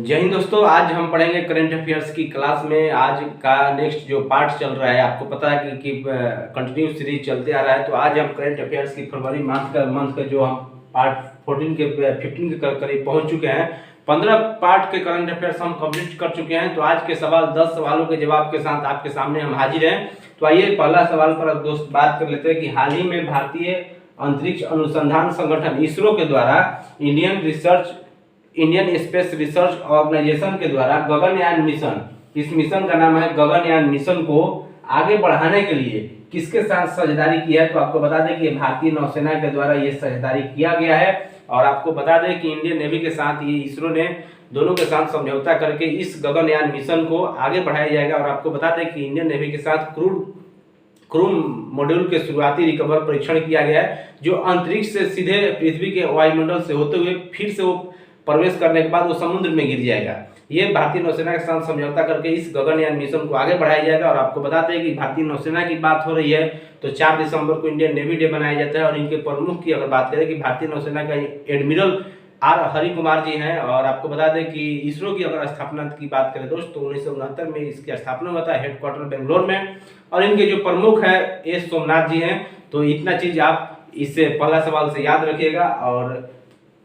जय हिंद दोस्तों। आज हम पढ़ेंगे करंट अफेयर्स की क्लास में। आज का नेक्स्ट जो पार्ट चल रहा है, आपको पता है कि कंटिन्यू सीरीज चलते आ रहा है। तो आज हम करंट अफेयर्स की फरवरी मंथ का जो हम पार्ट 14 के 15 के करीब पहुंच चुके हैं। 15 पार्ट के करंट अफेयर्स हम कंप्लीट कर चुके हैं। तो आज के सवाल 10 सवालों के जवाब के साथ आपके सामने हम हाजिर हैं। तो आइए पहला सवाल पर दोस्त बात कर लेते हैं कि हाल ही में भारतीय अंतरिक्ष अनुसंधान संगठन इसरो के द्वारा इंडियन स्पेस रिसर्च ऑर्गेनाइजेशन के द्वारा गगनयान मिशन, इस मिशन का नाम है गगनयान मिशन, को आगे बढ़ाने के लिए किसके साथ साझेदारी की है? तो आपको बता दें कि भारतीय नौसेना के द्वारा ये साझेदारी किया गया है। और आपको बता दें कि इंडियन नेवी के साथ ये इसरो ने दोनों के साथ समझौता करके इस गगनयान मिशन को आगे बढ़ाया जाएगा। और आपको बता दें कि इंडियन नेवी के साथ क्रू मॉड्यूल के शुरुआती रिकवर परीक्षण किया गया है, जो अंतरिक्ष से सीधे पृथ्वी के वायुमंडल से होते हुए फिर से वो प्रवेश करने के बाद वो समुद्र में गिर जाएगा। ये भारतीय नौसेना के साथ समझौता करके इस गगनयान मिशन को आगे बढ़ाया जाएगा। और आपको बताते हैं कि भारतीय नौसेना की बात हो रही है तो 4 दिसंबर को इंडियन नेवी डे मनाया जाता है। और इनके प्रमुख की अगर बात करें कि भारतीय नौसेना का एडमिरल आर हरि कुमार जी हैं। और आपको बता दें कि इसरो की अगर स्थापना की बात करें दोस्तों, तो 1969 में इसकी स्थापना हुआ था, हेडक्वार्टर बेंगलोर में। और इनके जो प्रमुख है एस सोमनाथ जी हैं। तो इतना चीज आप इससे पहला सवाल से याद रखिएगा। और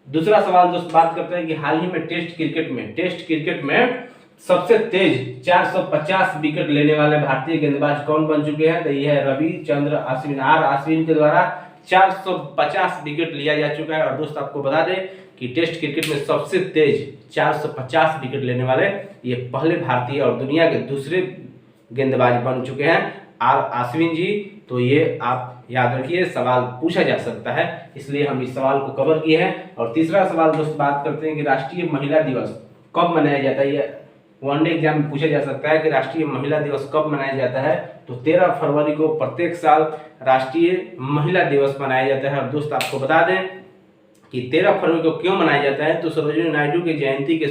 दूसरा सवाल दोस्त बात करते हैं कि हाल ही में टेस्ट क्रिकेट में सबसे तेज 450 विकेट लेने वाले भारतीय गेंदबाज कौन बन चुके हैं? तो यह है रविचंद्र अश्विन, आर अश्विन के द्वारा 450 विकेट लिया जा चुका है। और दोस्त आपको बता दें कि टेस्ट क्रिकेट में सबसे तेज 450 विकेट लेने वाले ये पहले भारतीय और दुनिया के दूसरे गेंदबाज बन चुके हैं, आर अश्विन जी। तो ये आप याद रखिए, सवाल पूछा जा सकता है, इसलिए हम इस सवाल को कवर किए हैं। और तीसरा सवाल दोस्त बात करते हैं कि राष्ट्रीय महिला दिवस कब मनाया जाता है? ये वनडे एग्जाम में पूछा जा सकता है कि राष्ट्रीय महिला दिवस कब मनाया जाता है। तो 13 फरवरी को प्रत्येक साल राष्ट्रीय महिला दिवस मनाया जाता है। और दोस्त आपको बता दें कि 13 फरवरी को क्यों मनाया जाता है, तो सरोजिनी नायडू की जयंती के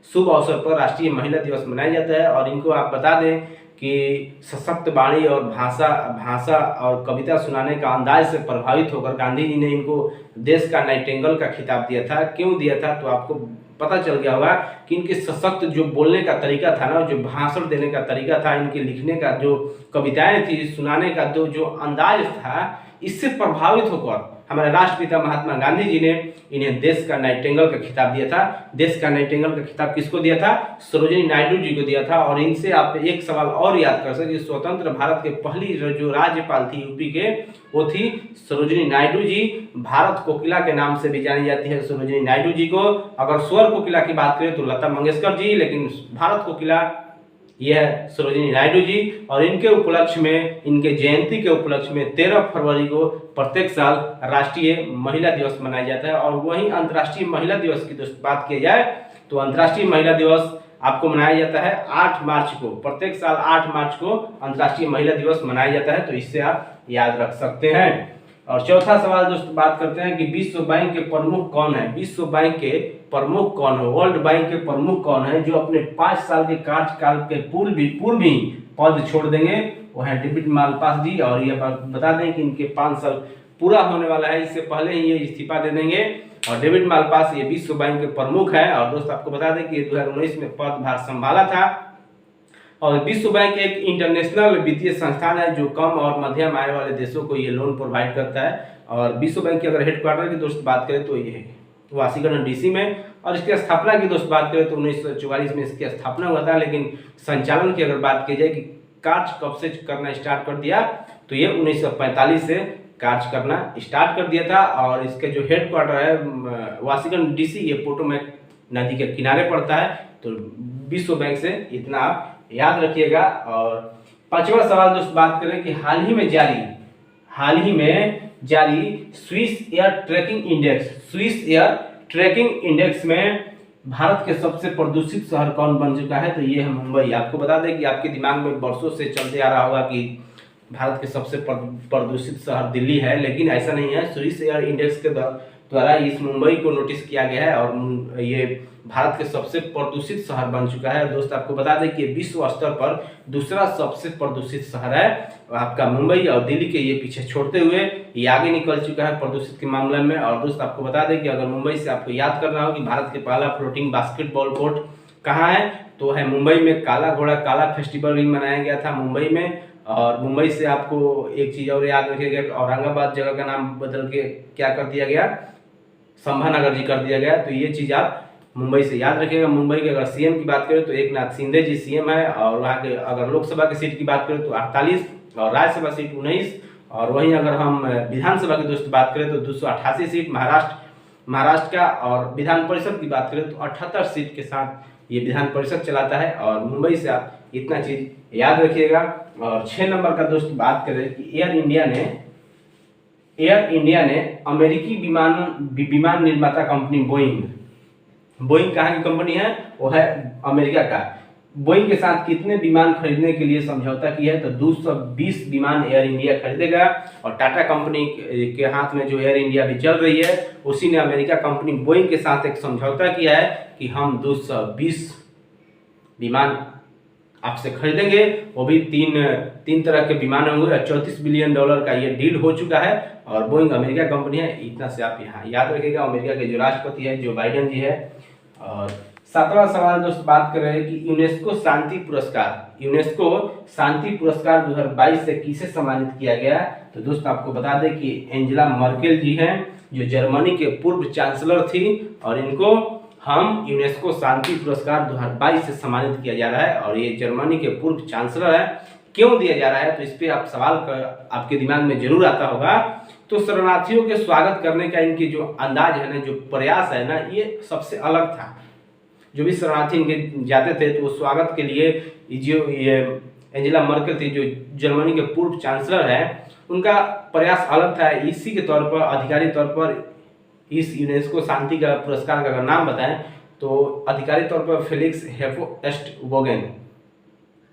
शुभ अवसर पर राष्ट्रीय महिला दिवस मनाया जाता है। और इनको आप बता दें कि सशक्त वाणी और भाषा और कविता सुनाने का अंदाज से प्रभावित होकर गांधी जी ने इनको देश का नाइटिंगेल का खिताब दिया था। क्यों दिया था? तो आपको पता चल गया होगा कि इनके सशक्त जो बोलने का तरीका था ना, जो भाषण देने का तरीका था, इनके लिखने का जो कविताएं थी, सुनाने का जो अंदाज था, इससे प्रभावित होकर हमारे राष्ट्रपिता महात्मा गांधी जी ने इन्हें देश का नाइटिंगेल का खिताब दिया था। देश का नाइटिंगेल का खिताब किसको दिया था? सरोजिनी नायडू जी को दिया था। और इनसे आप एक सवाल और याद कर सकते, स्वतंत्र भारत के पहली जो राज्यपाल थी यूपी के, वो थी सरोजिनी नायडू जी। भारत कोकिला के नाम से भी जानी जाती है सरोजिनी नायडू जी को। अगर स्वर कोकिला की बात करें तो लता मंगेशकर जी, लेकिन भारत कोकिला यह है सरोजिनी नायडू जी। और इनके उपलक्ष्य में, इनके जयंती के उपलक्ष्य में 13 फरवरी को प्रत्येक साल राष्ट्रीय महिला दिवस मनाया जाता है। और वहीं अंतर्राष्ट्रीय महिला दिवस की दोस्त बात की जाए तो अंतर्राष्ट्रीय महिला दिवस आपको मनाया जाता है 8 मार्च को। प्रत्येक साल 8 मार्च को अंतर्राष्ट्रीय महिला दिवस मनाया जाता है। तो इससे आप याद रख सकते हैं। और चौथा सवाल दोस्तों बात करते हैं कि विश्व बैंक के प्रमुख कौन है? विश्व बैंक के प्रमुख कौन है? वर्ल्ड बैंक के प्रमुख कौन है जो अपने 5 साल के कार्यकाल के पूर्व ही पद छोड़ देंगे? वो है डेविड मालपास जी। और ये बता दें कि इनके 5 साल पूरा होने वाला है, इससे पहले ही ये इस्तीफा दे देंगे। और डेविड मालपास ये विश्व बैंक के प्रमुख है। और दोस्त आपको बता दें कि 2019 में पदभार संभाला था। और विश्व बैंक एक इंटरनेशनल वित्तीय संस्थान है जो कम और मध्यम आय वाले देशों को ये लोन प्रोवाइड करता है। और विश्व बैंक की अगर हेडक्वार्टर की दोस्त बात करें तो ये है वाशिंगटन डीसी में। और इसकी स्थापना की दोस्त बात करें तो 1944 में इसकी स्थापना हुआ था। लेकिन संचालन की अगर बात की जाए कि कार्य कब से करना स्टार्ट कर दिया, तो ये 1945 से कार्य करना स्टार्ट कर दिया था। और इसके जो हेडक्वार्टर है वाशिंगटन डीसी, ये पोटोमैक नदी के किनारे पड़ता है। तो विश्व बैंक से इतना आप याद रखिएगा। और 5वां सवाल दोस्त बात करें कि हाल ही में जारी स्विस एयर ट्रैकिंग इंडेक्स में भारत के सबसे प्रदूषित शहर कौन बन चुका है? तो ये है मुंबई। आपको बता दें कि आपके दिमाग में वर्षों से चलते आ रहा होगा कि भारत के सबसे प्रदूषित शहर दिल्ली है, लेकिन ऐसा नहीं है। स्विस एयर इंडेक्स के द्वारा इस मुंबई को नोटिस किया गया है और ये भारत के सबसे प्रदूषित शहर बन चुका है। दोस्त आपको बता दें कि विश्व स्तर पर दूसरा सबसे प्रदूषित शहर है आपका मुंबई। और दिल्ली के ये पीछे छोड़ते हुए ये आगे निकल चुका है प्रदूषित के मामले में। और दोस्त आपको बता दें कि अगर मुंबई से आपको याद करना हो कि भारत के पहला फ्लोटिंग बास्केटबॉल कोर्ट कहाँ है, तो है मुंबई में। काला घोड़ा काला फेस्टिवल भी मनाया गया था मुंबई में। और मुंबई से आपको एक चीज़ और याद रखिएगा, औरंगाबाद जगह का नाम बदल के क्या कर दिया गया, संभानगर जी कर दिया गया। तो ये चीज़ आप मुंबई से याद रखिएगा। मुंबई के अगर सीएम की बात करें तो एकनाथ शिंदे जी सीएम है, और वहाँ के अगर लोकसभा की सीट की बात करें तो 48 और राज्यसभा सीट 19, और वहीं अगर हम विधानसभा की दोस्त बात करें तो 288 सीट महाराष्ट्र का, और विधान परिषद की बात करें तो 78 सीट के साथ ये विधान परिषद चलाता है। और मुंबई से आप इतना चीज़ याद रखिएगा। और 6 नंबर का दोस्त बात करें कि एयर इंडिया ने अमेरिकी विमान निर्माता कंपनी बोइंग कहाँ की कंपनी है, वो है अमेरिका का। बोइंग के साथ कितने विमान खरीदने के लिए समझौता किया है, तो 220 विमान एयर इंडिया खरीदेगा। और टाटा कंपनी के हाथ में जो एयर इंडिया भी चल रही है, उसी ने अमेरिका कंपनी बोइंग के साथ एक समझौता किया है कि हम 220 विमान आपसे खरीदेंगे। वो भी तीन तरह के विमान होंगे। $34 बिलियन का ये डील हो चुका है। और बोइंग अमेरिका कंपनी है, इतना से आप यहाँ याद रखिएगा। अमेरिका के जो राष्ट्रपति है जो बाइडेन जी है। और 7वां सवाल दोस्त बात कर रहे हैं कि यूनेस्को शांति पुरस्कार 2022 से किसे सम्मानित किया गया। तो दोस्त आपको बता दें कि एंजेला मर्केल जी हैं, जो जर्मनी के पूर्व चांसलर थी, और इनको हम यूनेस्को शांति पुरस्कार 2022 से सम्मानित किया जा रहा है। और ये जर्मनी के पूर्व चांसलर है। क्यों दिया जा रहा है, तो इस पे आप सवाल आपके दिमाग में जरूर आता होगा। तो शरणार्थियों के स्वागत करने का इनकी जो अंदाज है ना, जो प्रयास है ना, ये सबसे अलग था। जो भी शरणार्थी इनके जाते थे तो वो स्वागत के लिए जो ये एंजेला मर्केल थी, जो जर्मनी के पूर्व चांसलर है, उनका प्रयास अलग था। इसी के तौर पर आधिकारिक तौर पर इस यूनेस्को शांति का पुरस्कार का अगर नाम बताएं तो आधिकारिक तौर पर फेलिक्स हेफोस्टबोगेन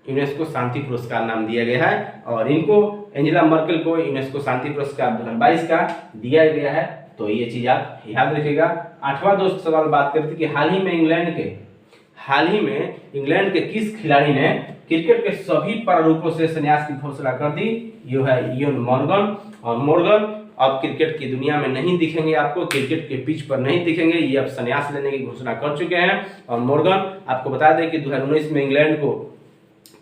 यूनेस्को शांति पुरस्कार नाम दिया गया है। और इनको एंजेला मर्केल को यूनेस्को शांति पुरस्कार 2022 का दिया गया है। तो ये चीज़ आप याद रखिएगा। 8वां दोस्त सवाल बात करते कि हाल ही में इंग्लैंड के किस खिलाड़ी ने क्रिकेट के सभी प्रारूपों से संन्यास की घोषणा कर दी। ये है इयन मॉर्गन। और मॉर्गन अब क्रिकेट की दुनिया में नहीं दिखेंगे, आपको क्रिकेट के पिच पर नहीं दिखेंगे। ये अब संन्यास लेने की घोषणा कर चुके हैं। और मॉर्गन आपको बता दें कि 2019 में इंग्लैंड को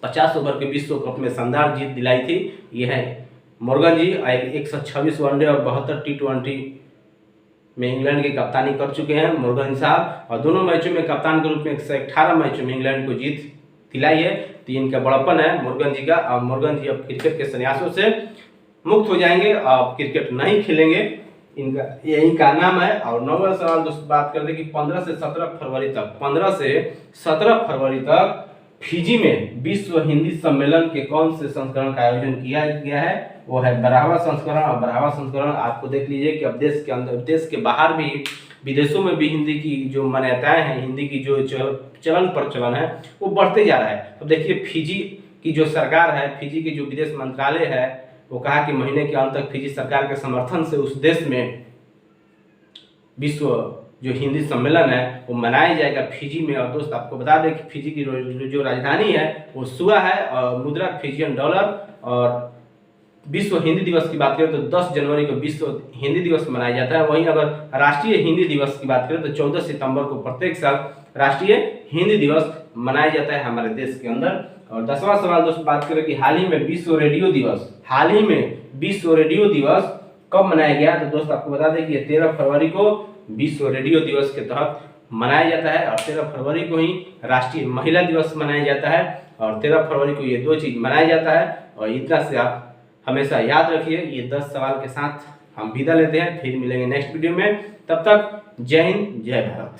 50 ओवर के विश्व कप में शानदार जीत दिलाई थी। ये है मॉर्गन जी। 126 वनडे और 72 टी20 में इंग्लैंड की कप्तानी कर चुके हैं मॉर्गन साहब। और दोनों मैचों में कप्तान के रूप में 118 मैचों में इंग्लैंड को जीत दिलाई है। तो इनका बड़प्पन है मॉर्गन जी का। और मॉर्गन जी अब क्रिकेट के संन्यासों से मुक्त हो जाएंगे, अब क्रिकेट नहीं खेलेंगे, इनका यही का नाम है। और 9वां सवाल दोस्तों बात करते हैं कि 15 से 17 फरवरी तक फिजी में विश्व हिंदी सम्मेलन के कौन से संस्करण का आयोजन किया गया है। वो है 12वां संस्करण। और 12वां संस्करण आपको देख लीजिए कि अब देश के अंदर, देश के बाहर भी, विदेशों में भी हिंदी की जो मान्यताएं हैं, हिंदी की जो चलन प्रचलन है, वो बढ़ते जा रहा है। अब देखिए फिजी की जो सरकार है, फिजी की जो विदेश मंत्रालय है, वो कहा कि महीने के अंत तक फिजी सरकार के समर्थन से उस देश में विश्व जो हिंदी सम्मेलन है वो मनाया जाएगा फिजी में। और दोस्त आपको बता दें कि फिजी की जो राजधानी है वो सुआ है, और मुद्रा फिजियन डॉलर। और विश्व हिंदी दिवस की बात करें तो 10 जनवरी को विश्व हिंदी दिवस मनाया जाता है। वहीं अगर राष्ट्रीय हिंदी दिवस की बात करें तो 14 सितंबर को प्रत्येक साल राष्ट्रीय हिंदी दिवस मनाया जाता है हमारे देश के अंदर। और 10वां सवाल दोस्तों बात करें कि हाल ही में विश्व रेडियो दिवस कब मनाया गया। तो दोस्त आपको बता दें कि 13 फरवरी को विश्व रेडियो दिवस के तहत मनाया जाता है। और 13 फरवरी को ही राष्ट्रीय महिला दिवस मनाया जाता है। और 13 फरवरी को ये दो चीज मनाया जाता है। और इतना से आप हमेशा याद रखिए। ये 10 सवाल के साथ हम विदा लेते हैं, फिर मिलेंगे नेक्स्ट वीडियो में। तब तक जय हिंद, जय भारत।